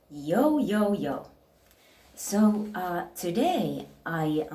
Yo, yo, yo. So today I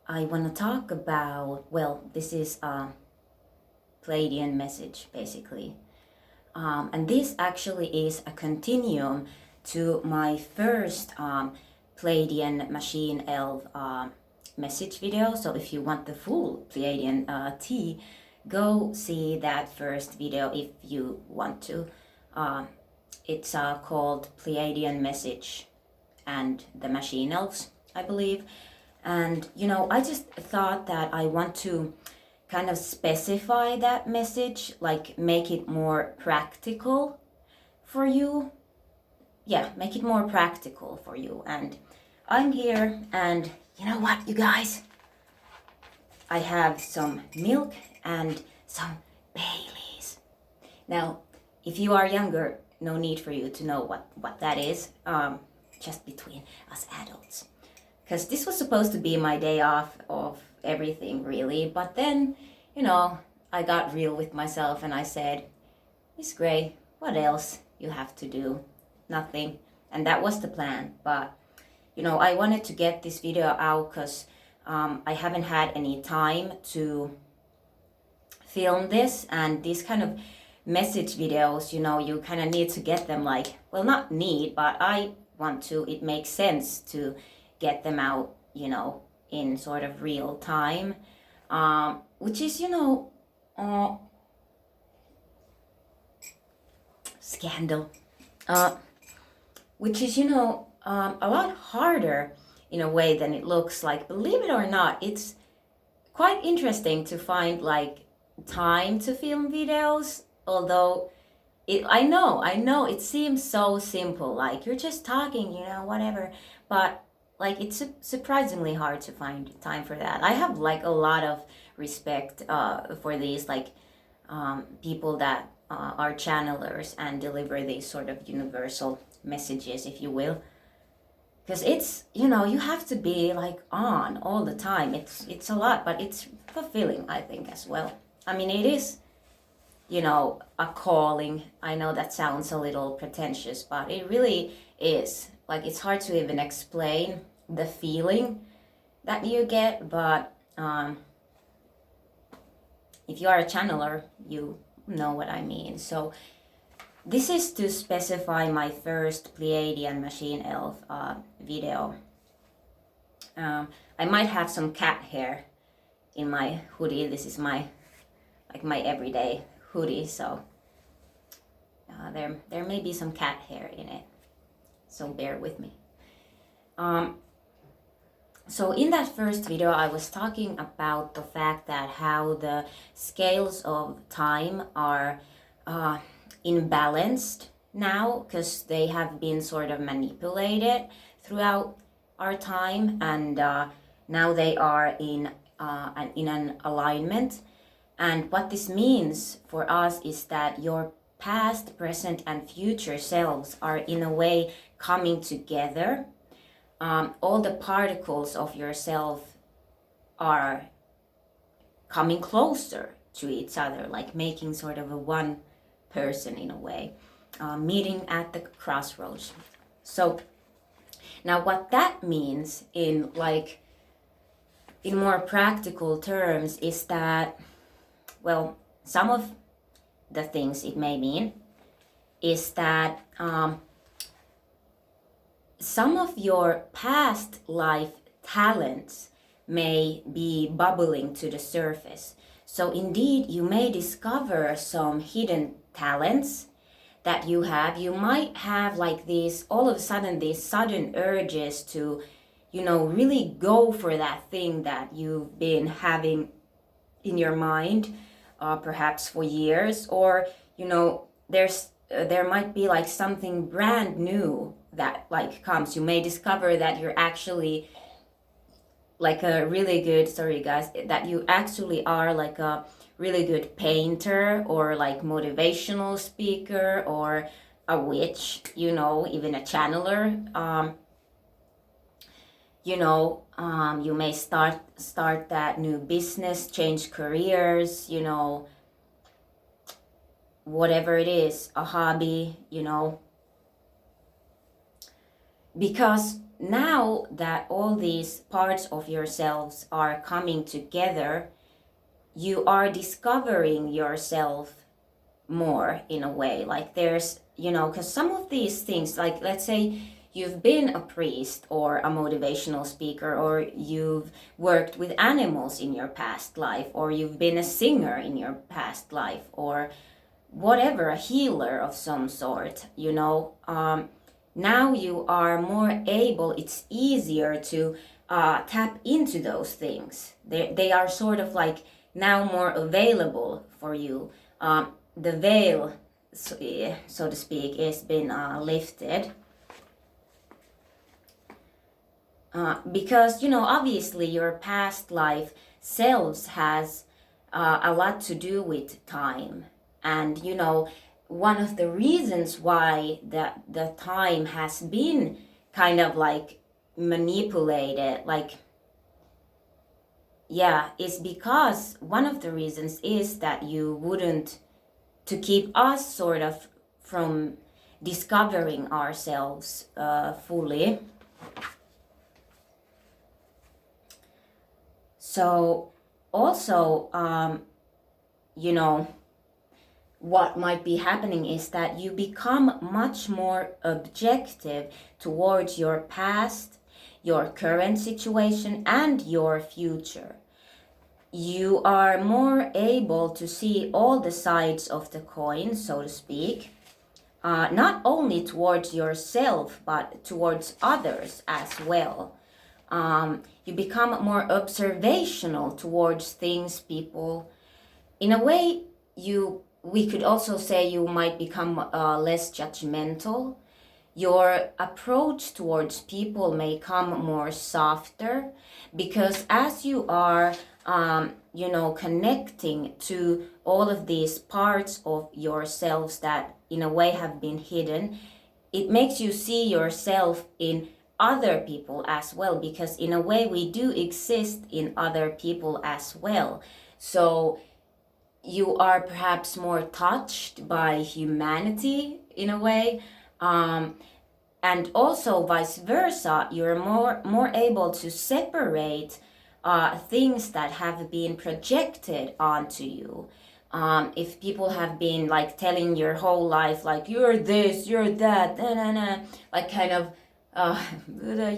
want to talk about, well, this is a Pleiadian message basically. And this actually is a continuum to my first Pleiadian machine elf message video. So if you want the full Pleiadian tea, go see that first video if you want to. It's called Pleiadian Message and the Machine Elves, I believe. And I just thought that I want to kind of specify that message, like make it more practical for you. Yeah, make it more practical for you. And I'm here, and you know what, you guys? I have some milk and some Baileys. Now, if you are younger, no need for you to know what that is, just between us adults. Because this was supposed to be my day off of everything, really. But then, I got real with myself and I said, Miss Gray, what else you have to do? Nothing. And that was the plan. But, I wanted to get this video out because I haven't had any time to film this, and these kind of message videos, you kind of need to get them, like, well, not need, but I want to, it makes sense to get them out, in sort of real time, which is, scandal, which is, a lot harder in a way than it looks like. Believe it or not, it's quite interesting to find, like, time to film videos, although I know it seems so simple, like you're just talking, whatever, but like it's surprisingly hard to find time for that. I have like a lot of respect for these, like, people that are channelers and deliver these sort of universal messages, if you will, because it's, you have to be like on all the time. It's a lot, but it's fulfilling, I think, as well. I mean, it is, a calling. I know that sounds a little pretentious, but it really is. Like, it's hard to even explain the feeling that you get, but if you are a channeler, you know what I mean. So this is to specify my first Pleiadian machine elf video. I might have some cat hair in my hoodie. This is my everyday hoodie, so there may be some cat hair in it, so bear with me. So in that first video I was talking about the fact that how the scales of time are imbalanced now, because they have been sort of manipulated throughout our time, and now they are in an alignment. And what this means for us is that your past, present, and future selves are in a way coming together. All the particles of yourself are coming closer to each other, like making sort of a one person in a way, meeting at the crossroads. So now what that means in more practical terms is that, well, some of the things it may mean is that some of your past life talents may be bubbling to the surface. So indeed, you may discover some hidden talents that you have. You might have like these, all of a sudden, these sudden urges to, really go for that thing that you've been having in your mind, perhaps for years, or there might be like something brand new that like comes. You may discover that you're actually like a really good, sorry guys, that you actually are like a really good painter, or like motivational speaker, or a witch, even a channeler. You may start that new business, change careers, whatever it is, a hobby, because now that all these parts of yourselves are coming together, you are discovering yourself more in a way. Like there's, because some of these things, like let's say you've been a priest or a motivational speaker, or you've worked with animals in your past life, or you've been a singer in your past life, or whatever, a healer of some sort, now you are more able, it's easier to tap into those things. They are sort of like now more available for you. The veil, so to speak, has been lifted. Because, obviously your past life selves has a lot to do with time. And, one of the reasons why the time has been kind of like manipulated, is because one of the reasons is that you wouldn't, to keep us sort of from discovering ourselves fully. So also, what might be happening is that you become much more objective towards your past, your current situation, and your future. You are more able to see all the sides of the coin, so to speak, not only towards yourself, but towards others as well. You become more observational towards things, people. In a way, we could also say you might become less judgmental. Your approach towards people may come more softer, because as you are, connecting to all of these parts of yourselves that in a way have been hidden, it makes you see yourself in other people as well, because in a way we do exist in other people as well. So you are perhaps more touched by humanity in a way, and also vice versa. You're more able to separate things that have been projected onto you. If people have been like telling your whole life, like you're this, you're that, like kind of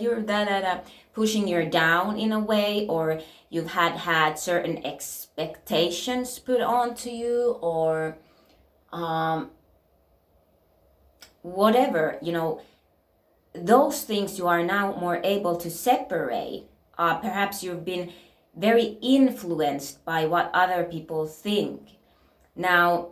you're that, pushing you down in a way, or you've had certain expectations put onto you, or whatever, those things you are now more able to separate. Perhaps you've been very influenced by what other people think. Now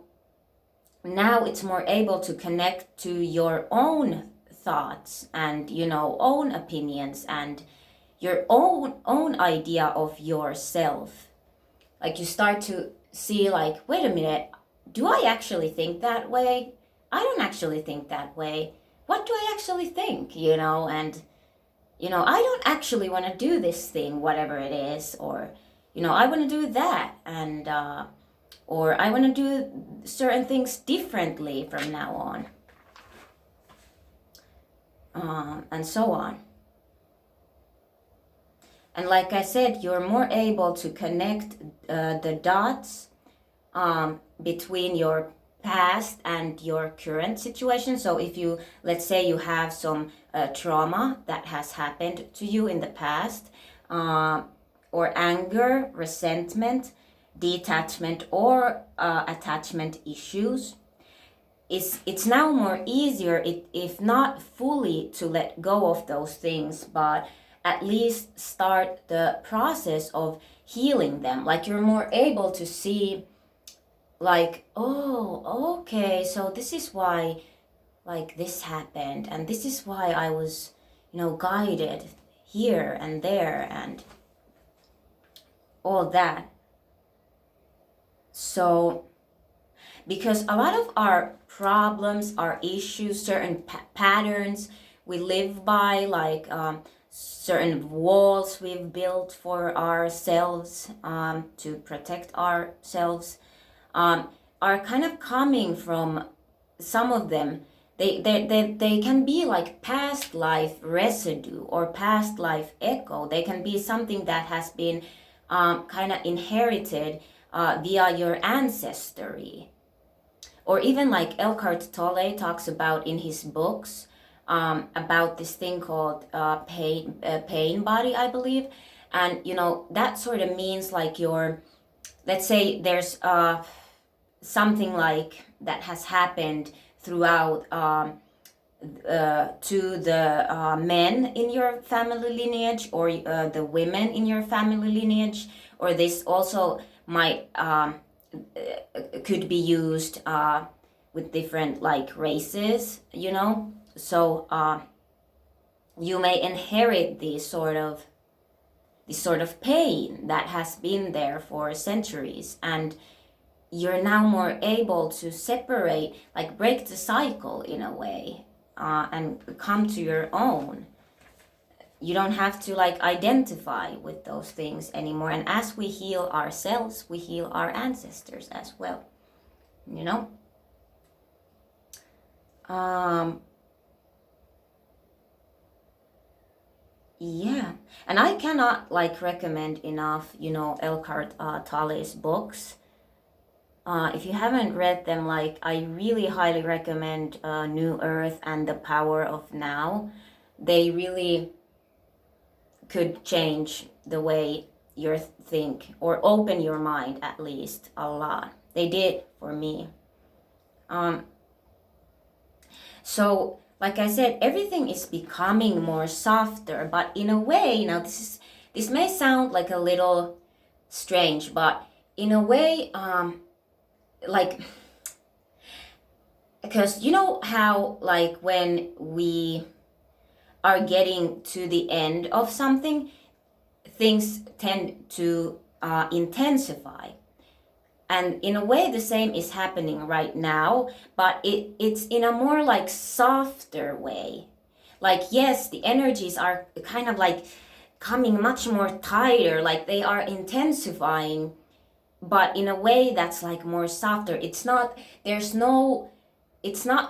it's more able to connect to your own thoughts and own opinions and your own idea of yourself. Like you start to see, like, wait a minute, do I actually think that way? I don't actually think that way. What do I actually think? And I don't actually want to do this thing, whatever it is, or I want to do that, and or I want to do certain things differently from now on. And so on. And like I said, you're more able to connect the dots between your past and your current situation. So if you, let's say you have some trauma that has happened to you in the past, or anger, resentment, detachment, or attachment issues, it's now more easier, if not fully to let go of those things, but at least start the process of healing them. Like you're more able to see, like, oh, okay, so this is why like this happened, and this is why I was guided here and there and all that. So because a lot of our problems, our issues, certain patterns we live by, like certain walls we've built for ourselves to protect ourselves, are kind of coming from, some of them, they can be like past life residue or past life echo. They can be something that has been kind of inherited via your ancestry. Or even like Eckhart Tolle talks about in his books about this thing called pain body, I believe. And that sort of means like your, let's say there's something like that has happened throughout to the men in your family lineage, or the women in your family lineage, or this also might could be used with different like races, so you may inherit this sort of pain that has been there for centuries, and you're now more able to separate, like break the cycle in a way, and come to your own. You don't have to like identify with those things anymore. And as we heal ourselves, we heal our ancestors as well, yeah. And I cannot like recommend enough, Eckhart Tolle's books. If you haven't read them, like I really highly recommend New Earth and The Power of Now. They really could change the way you think, or open your mind at least a lot. They did for me. So like I said, everything is becoming more softer, but in a way, now this may sound like a little strange, but in a way, like, because you know how like when we are getting to the end of something, things tend to intensify. And in a way the same is happening right now, but it's in a more like softer way. Like yes, the energies are kind of like coming much more tighter, like they are intensifying, but in a way that's like more softer. It's not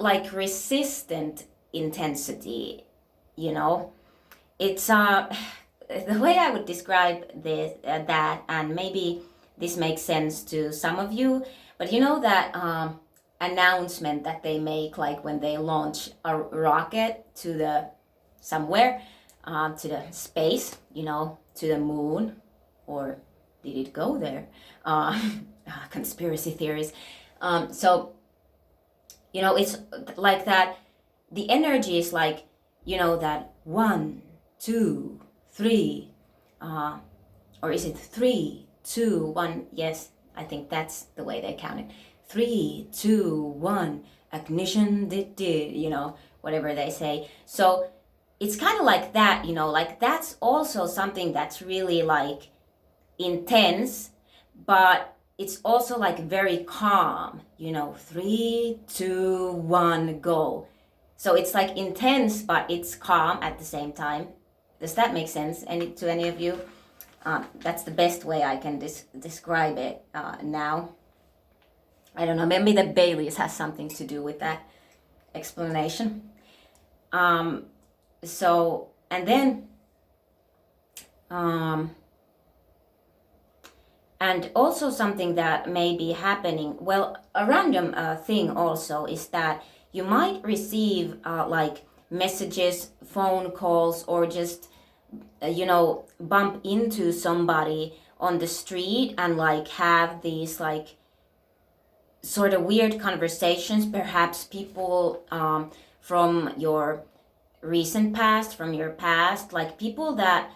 like resistant intensity, it's the way I would describe this, that, and maybe this makes sense to some of you, but that announcement that they make like when they launch a rocket to the somewhere, to the space, to the moon, or did it go there? Conspiracy theories. So it's like that. The energy is like, that 1, 2, 3, or is it 3, 2, 1? Yes, I think that's the way they count it. 3, 2, 1, ignition, whatever they say. So it's kind of like that, like that's also something that's really like intense, but it's also like very calm, 3, 2, 1, go. So it's like intense, but it's calm at the same time. Does that make sense to any of you? That's the best way I can describe it now. I don't know, maybe the Baileys has something to do with that explanation. So, and then, and also something that may be happening, well, a random thing also is that you might receive like messages, phone calls, or just, bump into somebody on the street and like have these like sort of weird conversations, perhaps people from your recent past, from your past, like people that,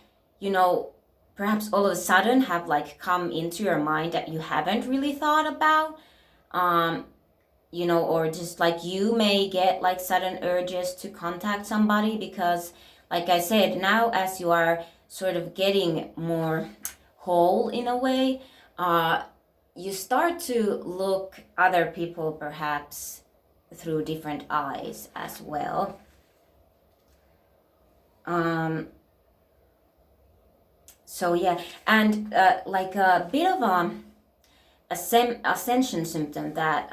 perhaps all of a sudden have like come into your mind that you haven't really thought about, or just like you may get like sudden urges to contact somebody because, like I said, now as you are sort of getting more whole in a way, you start to look other people perhaps through different eyes as well. So yeah, and like a bit of ascension symptom that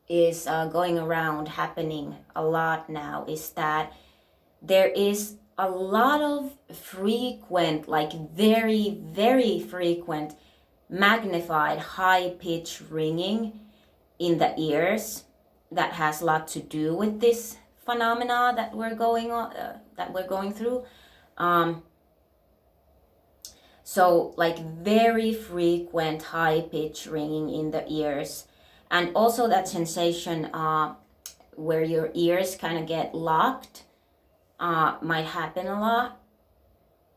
is going around happening a lot now is that there is a lot of frequent, like very, very frequent, magnified high pitch ringing in the ears that has a lot to do with this phenomena that we're going through. So like very frequent high pitch ringing in the ears, and also that sensation where your ears kind of get locked might happen a lot,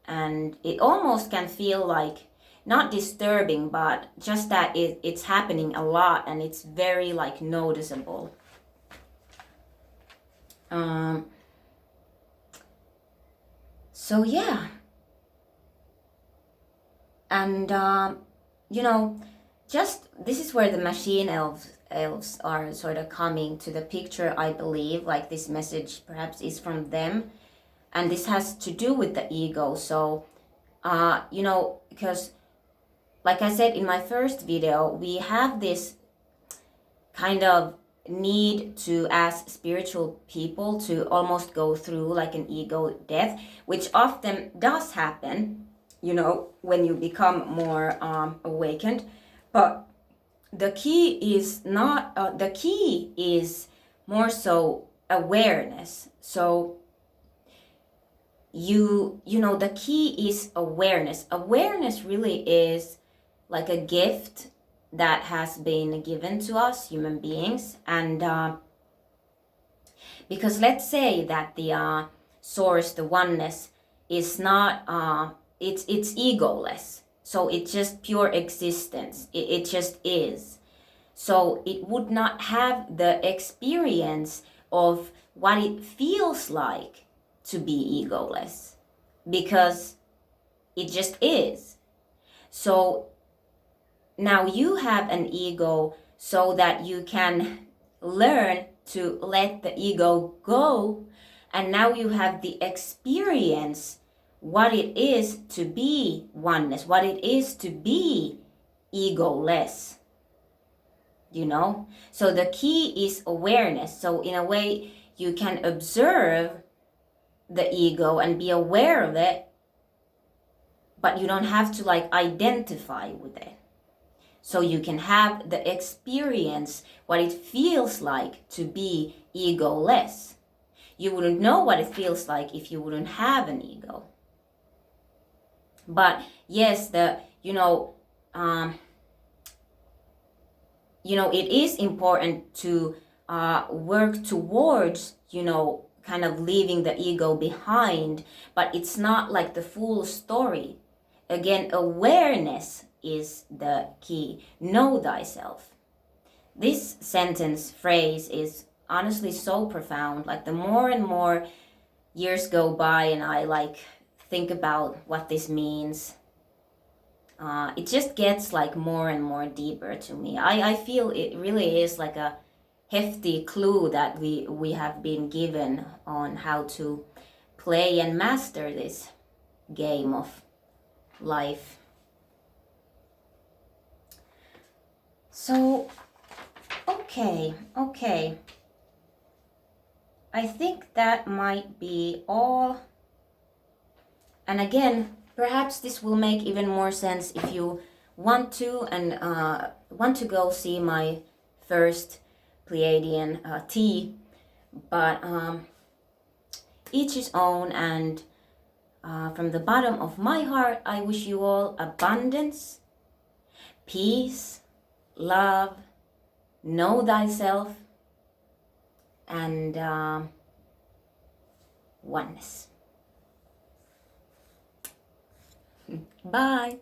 and it almost can feel like not disturbing, but just that it's happening a lot and it's very like noticeable. So yeah, and just this is where the machine elves are sort of coming to the picture, I believe. Like this message perhaps is from them, and this has to do with the ego. So because like I said in my first video, we have this kind of need to, as spiritual people, to almost go through like an ego death, which often does happen, when you become more awakened. But the key is not, the key is more so awareness. So the key is awareness. Awareness really is like a gift that has been given to us human beings. And because let's say that the source, the oneness, is not it's egoless, so it's just pure existence, it just is. So it would not have the experience of what it feels like to be egoless, because it just is. So now you have an ego so that you can learn to let the ego go, and now you have the experience what it is to be oneness, what it is to be egoless. So the key is awareness. So in a way you can observe the ego and be aware of it, but you don't have to like identify with it. So you can have the experience what it feels like to be egoless. You wouldn't know what it feels like if you wouldn't have an ego. But yes, it is important to work towards, kind of leaving the ego behind, but it's not like the full story. Again, awareness is the key. Know thyself. This sentence phrase is honestly so profound. Like the more and more years go by and I like think about what this means, it just gets like more and more deeper to me. I feel it really is like a hefty clue that we have been given on how to play and master this game of life. So, okay. I think that might be all. And again, perhaps this will make even more sense if you want to and want to go see my first Pleiadian tea. But each his own, and from the bottom of my heart, I wish you all abundance, peace, love, know thyself, and oneness. Bye.